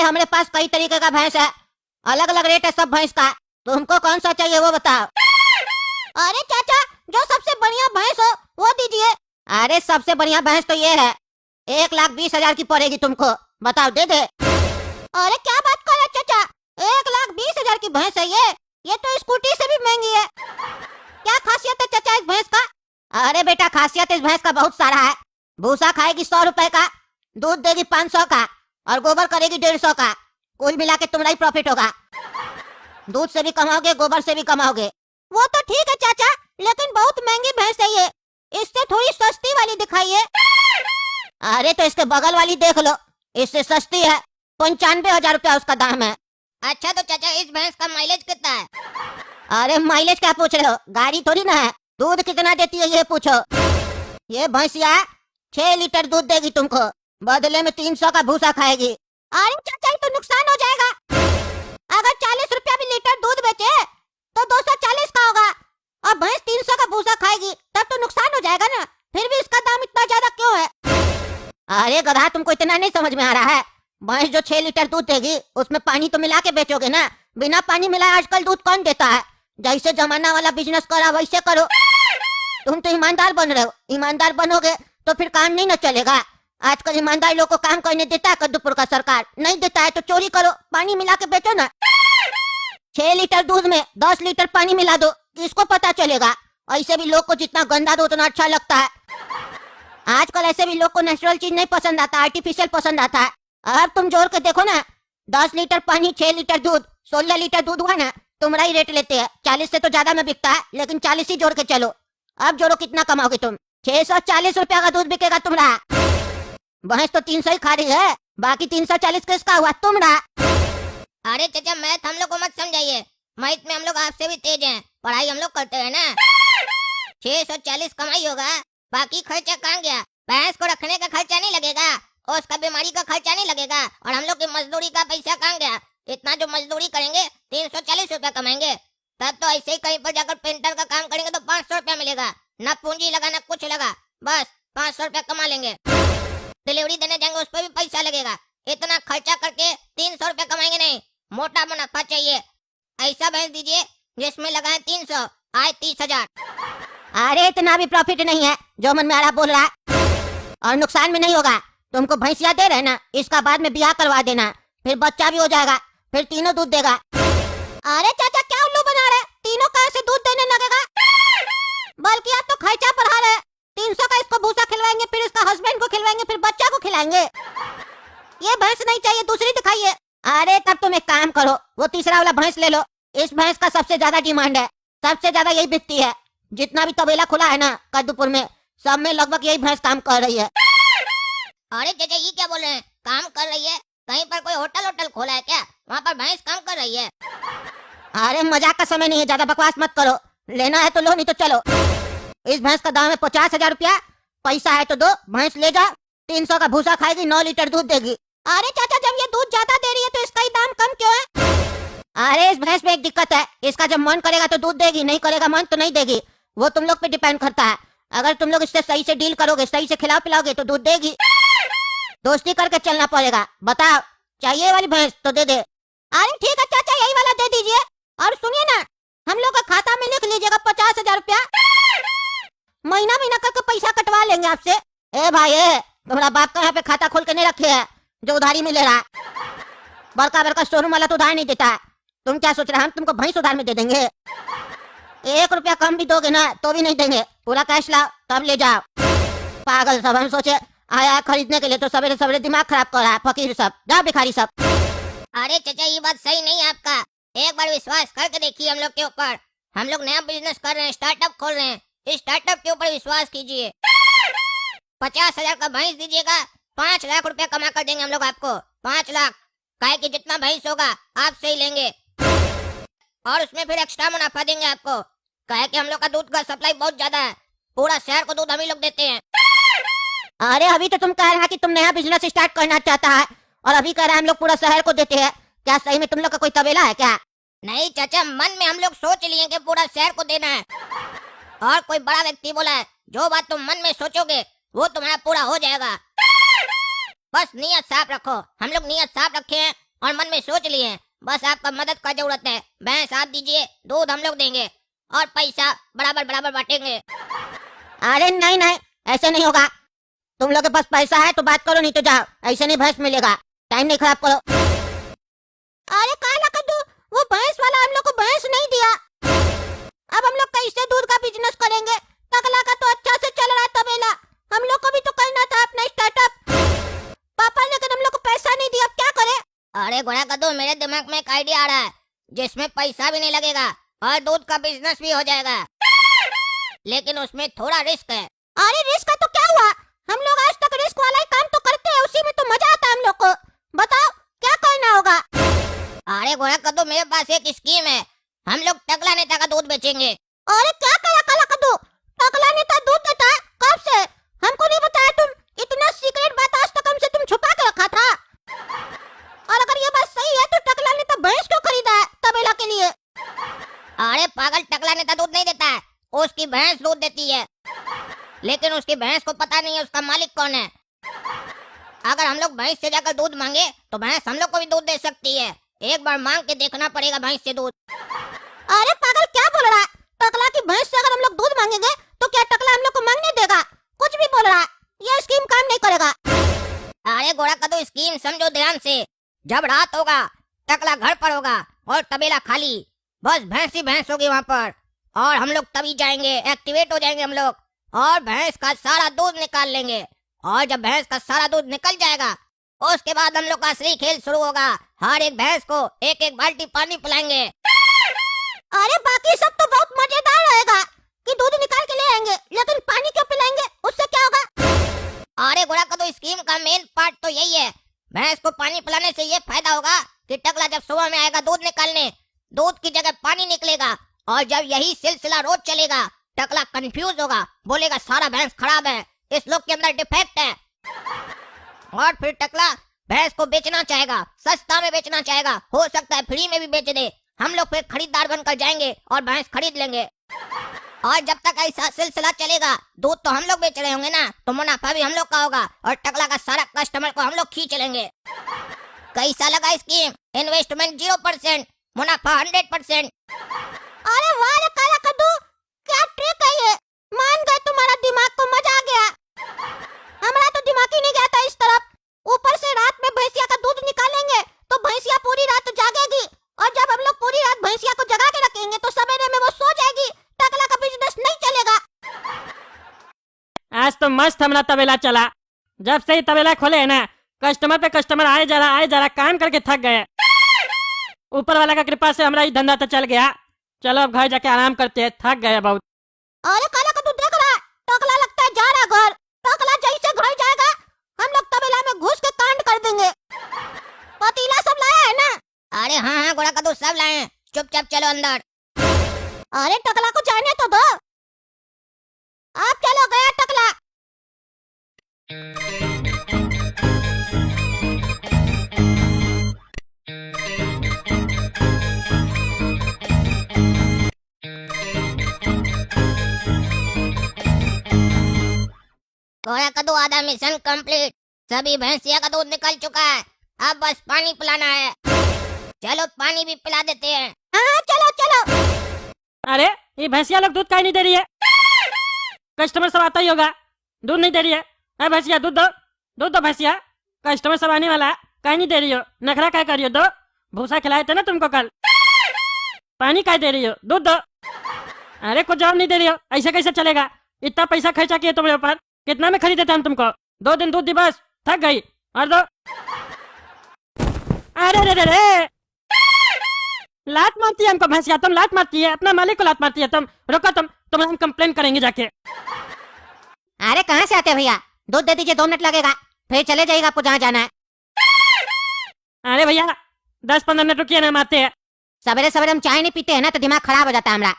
हमारे पास कई तरीके का भैंस है, अलग अलग रेट है सब भैंस का। तुमको कौन सा चाहिए वो बताओ। अरे चाचा, जो सबसे बढ़िया भैंस हो वो दीजिए। अरे सबसे बढ़िया भैंस तो ये है, 1,20,000 की पड़ेगी तुमको, बताओ दे दे। अरे क्या बात कर रहे चाचा, 1,20,000 की भैंस है ये तो स्कूटी से भी महंगी है। क्या खासियत है चाचा इस भैंस का? अरे बेटा, खासियत इस भैंस का बहुत सारा है। भूसा खाएगी 100 रुपए का, दूध देगी 500 का और गोबर करेगी 150 का। कुल मिला के तुम्हारा ही प्रॉफिट होगा। दूध से भी कमाओगे, गोबर से भी कमाओगे। वो तो ठीक है चाचा, लेकिन बहुत महंगी भैंस है ये, इससे थोड़ी सस्ती वाली दिखाइए। अरे तो इसके बगल वाली देख लो, इससे सस्ती है, 95,000 रुपया उसका दाम है। अच्छा तो चाचा इस भैंस का माइलेज कितना है? अरे माइलेज क्या पूछ रहे हो, गाड़ी थोड़ी ना है। दूध कितना देती है ये पूछो। ये भैंसिया 6 लीटर दूध देगी तुमको, बदले में 300 का भूसा खाएगी। अरे चाचा ये तो नुकसान हो जाएगा। अगर 40 रुपया भी लीटर दूध बेचे तो 240 का होगा, और भैंस 300 का भूसा खाएगी तब तो नुकसान हो जाएगा ना। फिर भी इसका दाम इतना ज्यादा क्यों है? अरे गधा, तुमको इतना नहीं समझ में आ रहा है। भैंस जो 6 लीटर दूध देगी उसमें पानी तो मिला के बेचोगे ना, बिना पानी मिलाए आजकल दूध कौन देता है? जैसे जमाना वाला बिजनेस करा वैसे करो। तुम तो ईमानदार बन रहे हो, ईमानदार बनोगे तो फिर काम नहीं न चलेगा। आजकल ईमानदार लोग को काम करने देता है कद्दूपुर का सरकार, नहीं देता है तो चोरी करो, पानी मिला के बेचो ना। 6 लीटर दूध में 10 लीटर पानी मिला दो, किसको पता चलेगा? ऐसे भी लोग को जितना गंदा दो उतना अच्छा लगता है। आजकल ऐसे भी लोग को नेचुरल चीज नहीं पसंद आता, आर्टिफिशियल पसंद आता है। अब तुम जोड़ के देखो ना, 10 लीटर पानी, 6 लीटर दूध, 16 लीटर दूध हुआ ना, तुम्हारा ही रेट लेते हैं। 40 से तो ज्यादा में बिकता है, लेकिन 40 ही जोड़ के चलो। अब जोड़ो कितना कमाओगे तुम? 640 रुपया का दूध बिकेगा तुम्हारा। भैंस तो 300 ही खा रही है, बाकी 340 किसका हुआ? तुम्हारा। अरे चाचा मैथ हम लोग को मत समझाइए, मैथ में हम लोग आपसे भी तेज हैं, पढ़ाई हम लोग करते हैं ना। 640 कमाई होगा, बाकी खर्चा कहाँ गया? भैंस को रखने का खर्चा नहीं लगेगा, और उसका बीमारी का खर्चा नहीं लगेगा, और हम लोग की मजदूरी का पैसा कहाँ गया? इतना जो मजदूरी करेंगे 340 रुपया कमाएंगे, तब तो ऐसे ही कहीं पर जाकर पेंटर का काम करेंगे तो 500 रुपया मिलेगा, ना पूंजी लगा ना कुछ लगा, बस 500 रुपया कमा लेंगे। डिलीवरी देने जाएंगे उस पर भी पैसा लगेगा, इतना खर्चा करके 300 रुपया कमाएंगे नहीं, मोटा मुनाफा चाहिए। ऐसा भैंस दीजिए जिसमें लगाए 300 आए 30,000। अरे इतना भी प्रॉफिट नहीं है जो मन में आ रहा बोल रहा है, और नुकसान भी नहीं होगा। तुमको भैंसिया दे रहे ना, इसका बाद में ब्याह करवा देना, फिर बच्चा भी हो जाएगा, फिर तीनों दूध देगा। अरे चाचा क्या उल्लू बना रहे, तीनों कैसे दूध देने लगेगा? बल्कि आप तो खर्चा बढ़ा रहे। 300 का इसको भूसा खिलवाएंगे, फिर इसका हस्बैंड को खिलवाएंगे, फिर बच्चा को खिलाएंगे। ये भैंस नहीं चाहिए, दूसरी दिखाइए। अरे तब तुम एक काम करो, वो तीसरा वाला भैंस ले लो। इस भैंस का सबसे ज्यादा डिमांड है, सबसे ज्यादा यही बिकती है। जितना भी तबेला खुला है ना कद्दूपुर में, सब में लगभग यही भैंस काम कर रही है। अरे चाचा ये क्या बोल रहे हैं, काम कर रही है? कहीं पर कोई होटल खोला है क्या? वहाँ पर भैंस काम कर रही है? अरे मजाक का समय नहीं है, ज्यादा बकवास मत करो। लेना है तो लो, नहीं तो चलो। इस भैंस का दाम है 50,000 रुपया, पैसा है तो दो, भैंस ले जाओ। 300 का भूसा खाएगी, 9 लीटर दूध देगी। अरे चाचा जब ये दूध ज्यादा दे रही है तो इसका ही दाम कम क्यों है? अरे इस भैंस में एक दिक्कत है, इसका जब मन करेगा तो दूध देगी, नहीं करेगा मन तो नहीं देगी। वो तुम लोग पे डिपेंड करता है। अगर तुम लोग इससे सही से डील करोगे, सही से खिलाओ पिलाओगे तो दूध देगी। दोस्ती करके चलना पड़ेगा। बताओ चाहिए वाली भैंस तो दे दे। अरे ठीक है चाचा यही वाला दे दीजिए। और सुनिए ना, हम लोग का खाता में लिख लीजिएगा 50,000 रुपया, महीना महीना करके पैसा कटवा लेंगे आपसे। ए भाई तुम्हारा बाप का यहाँ पे खाता खोल के नहीं रखे है जो उधारी में ले रहा है। बड़का बड़का शोरूम वाला तो उधार नहीं देता है। तुम क्या सोच रहे हैं हम तुमको भैंस उधार में दे देंगे? 1 रुपया कम भी दोगे ना तो भी नहीं देंगे, पूरा कैश लाओ तब ले जाओ। पागल सब, हम सोचे आया खरीदने के लिए तो सवेरे सवेरे दिमाग खराब कर रहा है। फकीर सब, जाओ भिखारी सब। अरे चाचा ये बात सही नहीं है आपका, एक बार विश्वास करके देखिए हम लोग के ऊपर। हम लोग नया बिजनेस कर रहे हैं, स्टार्टअप खोल रहे हैं, इस स्टार्टअप के ऊपर विश्वास कीजिए। 50,000 का भैंस दीजिएगा, 5 लाख रुपया कमा कर देंगे हम लोग आपको। 5 लाख काहे कि जितना भैंस होगा आपसे ही लेंगे, और उसमें फिर एक्स्ट्रा मुनाफा देंगे आपको। काहे कि हम लोग का दूध का सप्लाई बहुत ज्यादा है, पूरा शहर को दूध हम ही लोग देते हैं। अरे अभी तो तुम कह रहे हैं कि तुम नया बिजनेस स्टार्ट करना चाहता है, और अभी कह रहे हैं हम लोग पूरा शहर को देते हैं। क्या सही में तुम लोग का कोई तबेला है क्या? नहीं चाचा, मन में हम लोग सोच लिए कि पूरा शहर को देना है, और कोई बड़ा व्यक्ति बोला है जो बात तुम मन में सोचोगे वो तुम्हारा पूरा हो जाएगा। बस नियत साफ रखो, हम लोग नियत साफ रखे हैं और मन में सोच लिए बस आपका मदद का जरूरत है। भैंस आप दीजिए, दूध हम लोग देंगे और पैसा बराबर बराबर बांटेंगे। अरे नहीं नहीं, ऐसे नहीं होगा। तुम लोग के पास पैसा है तो बात करो, नहीं तो जाओ। ऐसे नहीं भैंस मिलेगा, टाइम नहीं खराब करो। अरे काला कद्दू, वो भैंस वाला हम लोग को भैंस नहीं दिया। अब हम लोग कैसे दूध का बिजनेस करेंगे? टकला का तो अच्छा से चल रहा है तबेला, हम लोग को भी तो करना था अपना स्टार्टअप। पापा ने हम लोग को पैसा नहीं दिया, अब क्या करे? अरे घोड़ा कद्दू, मेरे दिमाग में एक आइडिया आ रहा है जिसमें पैसा भी नहीं लगेगा और दूध का बिजनेस भी हो जाएगा, लेकिन उसमें थोड़ा रिस्क है। अरे रिस्क का तो क्या हुआ? हम लोग आज तक रिस्क वाला ही काम तो करते हैं, उसी में तो मजा आता है हम लोग को। बताओ क्या करना होगा? अरे घोड़ा कद्दू, मेरे पास एक स्कीम है। हम लोग टकला नेता का दूध बेचेंगे। अरे क्या करा काला कद्दू? टकला नेता दूध देता है? कब से? हमको नहीं बताया तुम। इतना सीक्रेट बात आज तक हमसे तुम छुपा के रखा था। और अगर ये बात सही है तो टकला नेता भैंस क्यों खरीदा है तबेला के लिए? अरे पागल, टकला नेता दूध नहीं देता है, उसकी भैंस दूध देती है। लेकिन उसकी भैंस को पता नहीं है उसका मालिक कौन है। अगर हम लोग भैंस से जाकर दूध मांगे तो भैंस हम लोग को भी दूध दे सकती है। एक बार मांग के देखना पड़ेगा भैंस से दूध। अरे पागल, क्या बोल रहा है? टकला की भैंस से अगर हम लोग दूध मांगेंगे तो क्या टकला हम लोग को मांगने देगा? कुछ भी बोल रहा है, ये स्कीम काम नहीं करेगा। अरे घोड़ा कद्दू, स्कीम समझो ध्यान से। जब रात होगा, टकला घर पर होगा और तबेला खाली, बस भैंस ही भैंस होगी वहाँ पर, और हम लोग तभी जाएंगे, एक्टिवेट हो जाएंगे हम लोग और भैंस का सारा दूध निकाल लेंगे। और जब भैंस का सारा दूध निकल जाएगा उसके बाद हम लोग का असली खेल शुरू होगा। हर एक भैंस को एक एक बाल्टी पानी पिलाएंगे। अरे बाकी सब तो बहुत मजेदार रहेगा कि दूध निकाल के ले आएंगे, लेकिन पानी क्यों पिलाएंगे? उससे क्या होगा? अरे घोड़ा कद्दू, स्कीम का मेन पार्ट तो यही है। भैंस को पानी पिलाने से ये फायदा होगा कि टकला जब सुबह में आएगा दूध निकालने, दूध की जगह पानी निकलेगा, और जब यही सिलसिला रोज चलेगा, टकला कंफ्यूज होगा, बोलेगा सारा भैंस खराब है, इस लोग के अंदर डिफेक्ट है, और फिर टकला भैंस को बेचना चाहेगा, सस्ता में बेचना चाहेगा, हो सकता है फ्री में भी बेच दे। हम लोग फिर खरीदार बनकर जाएंगे और भैंस खरीद लेंगे। और जब तक ऐसा सिलसिला चलेगा, दूध तो हम लोग बेच रहे होंगे ना, तो मुनाफा भी हम लोग का होगा और टकला का सारा कस्टमर को हम लोग खींच लेंगे। कैसा लगा स्कीम? इन्वेस्टमेंट 0%, मुनाफा 100%। अरे वाह रे काला कद्दू, क्या ट्रिक है ये? मान गए, तुम्हारा दिमाग को मजा आ गया। हमारा तो दिमाग ही नहीं गया था इस तरफ। ऊपर से रात में भैंसिया का दूध निकालेंगे तो भैंसिया पूरी रात जागेगी, और जब हम लोग पूरी रात भैंसिया को जगा के रखेंगे तो सवेरे में वो सो जाएगी। टकला का बिजनेस नहीं चलेगा। आज तो मस्त हमारा तबेला चला। जब से ही तबेला खोले है ना, कस्टमर पे कस्टमर आए जा रहा, काम करके थक गए। ऊपर वाला का कृपा से हमारा ही धंधा तो चल गया। चलो अब घर जाके आराम करते हैं, थक गए बहुत। अरे काला कद्दू, देख रहा है? टकला लगता है जा रहा घर। टकला जैसे घर जाएगा हम लोग तबेला में घुस के कांड कर देंगे। पतीला सब लाया है ना? अरे हाँ हाँ घोड़ा कद्दू, सब लाए हैं। चुपचाप चलो अंदर। अरे टकला को जाने तो दो। आप चलो, गया टकला। घोड़ा कद्दू, आधा मिशन कंप्लीट। सभी भैंसिया का दूध निकल चुका है, अब बस पानी पिलाना है। चलो पानी भी पिला देते हैं। हाँ चलो चलो। अरे ये भैंसिया लोग दूध काहे नहीं दे रही है? कस्टमर सब आता ही होगा, दूध नहीं दे रही है। अरे भैंसिया दूध दो, दूध दो भैंसिया, कस्टमर सब आने वाला है, काहे नहीं दे रही हो? नखरा क्या कर रही हो? दो, भूसा खिलाए थे ना तुमको कल। पानी काहे दे रही हो? दूध दो। अरे कुछ जवाब नहीं दे रही हो, ऐसे कैसे चलेगा? इतना पैसा खर्चा किए तुम्हारे ऊपर, कितना में खरीदे थे हम तुमको? 2 दिन दूध दी, बस थक गई। और दो। अरे रे रे रे, लात मारती है हमको भैंसिया, तुम लात मारती है, अपना मालिक को लात मारती है तुम। रुको तुम हम कंप्लेन करेंगे जाके। अरे कहाँ से आते हैं भैया? दूध दे दीजिए, 2 मिनट लगेगा, फिर चले जाइएगा आपको जहाँ जाना है। अरे भैया 10-15 मिनट रुकिए ना, हम आते हैं। सवेरे सवेरे हम चाय नहीं पीते हैं ना, तो दिमाग खराब हो जाता है हमारा।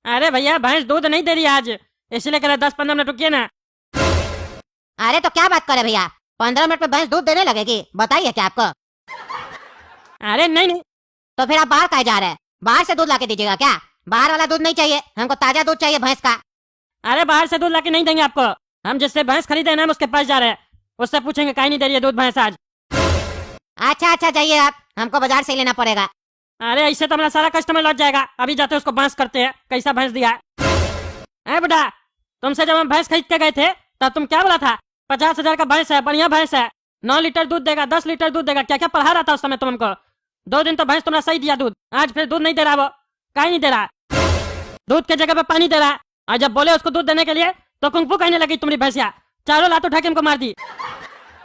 अरे भैया भैंस दूध नहीं दे रही आज, इसलिए कह रहे 10-15 मिनट रुकिए ना। अरे तो क्या बात करे भैया, 15 मिनट में भैंस दूध देने लगेगी? बताइए क्या आपको? अरे नहीं, तो फिर आप बाहर काहे जा रहे हैं? बाहर से दूध लाके दीजिएगा क्या? बाहर वाला दूध नहीं चाहिए, हमको ताजा दूध चाहिए भैंस का। अरे बाहर से दूध लाके नहीं देंगे आपको, हम जिससे भैंस खरीदे ना हम उसके पास जा रहे हैं, उससे पूछेंगे काहे नहीं दे रही है दूध भैंस आज। अच्छा अच्छा जाइए आप, हमको बाजार से ही लेना पड़ेगा। अरे ऐसे तो हमारा सारा कस्टमर लौट जाएगा। अभी जाते उसको बांस करते हैं कैसा भैंस दिया है। बुढ़ा, तुमसे जब हम भैंस खरीद के गए थे तब तुम क्या बोला था? 50,000 का भैंस है, बढ़िया भैंस है, 9 लीटर दूध देगा, 10 लीटर दूध देगा, क्या क्या पढ़ा रहा था उस समय तुम हमको। 2 दिन तो भैंस तुम्हारा सही दिया दूध, आज फिर दूध नहीं दे रहा, वो काहे नहीं दे रहा? दूध के जगह पे पानी दे रहा। और जब बोले उसको दूध देने के लिए तो कुंफू कहने लगी तुम्हारी भैंसिया, चारों लात उठा के हमको मार दी।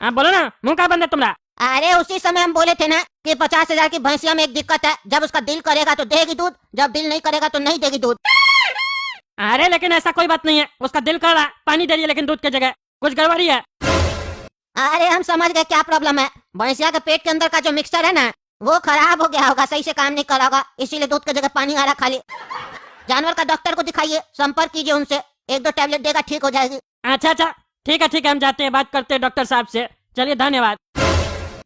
आप बोलो ना, मुंह का बंद है तुम्हारा? अरे उसी समय हम बोले थे ना कि 50,000 की भैंसिया में एक दिक्कत है, जब उसका दिल करेगा तो देगी दूध, जब दिल नहीं करेगा तो नहीं देगी दूध। अरे लेकिन ऐसा कोई बात नहीं है, उसका दिल कर रहा, पानी दे रही है लेकिन दूध की जगह, कुछ गड़बड़ी है। अरे हम समझ गए क्या प्रॉब्लम है। भैंसिया के पेट के अंदर का जो मिक्सचर है ना, वो खराब हो गया होगा, सही से काम नहीं कर रहा होगा, इसीलिए दूध की जगह पानी आ रहा खाली। जानवर का डॉक्टर को दिखाइए, संपर्क कीजिए उनसे, 1-2 टैबलेट देगा, ठीक हो जाएगी। अच्छा अच्छा, ठीक है, हम जाते हैं, बात करते हैं डॉक्टर साहब से। चलिए, धन्यवाद।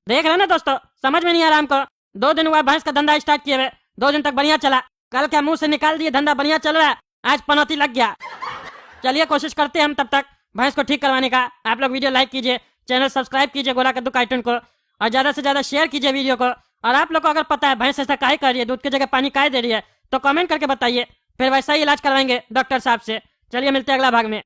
देख रहे ना दोस्तों, समझ में नहीं आ रहा हमको। 2 दिन हुआ भैंस का धंधा स्टार्ट किए हुए, 2 दिन तक बढ़िया चला, कल क्या मुंह से निकाल दिए धंधा बढ़िया चल रहा है, आज पनौती लग गया। चलिए कोशिश करते हैं हम तब तक भैंस को ठीक करवाने का। आप लोग वीडियो लाइक कीजिए, चैनल सब्सक्राइब कीजिए गोला कद्दू कार्टून को, और ज्यादा से ज्यादा शेयर कीजिए वीडियो को। और आप लोग को अगर पता है भैंस ऐसा काहे कर रही है, दूध की जगह पानी काहे दे रही है, तो कमेंट करके बताइए, फिर वैसा ही इलाज करवाएंगे डॉक्टर साहब से। चलिए मिलते हैं अगला भाग में।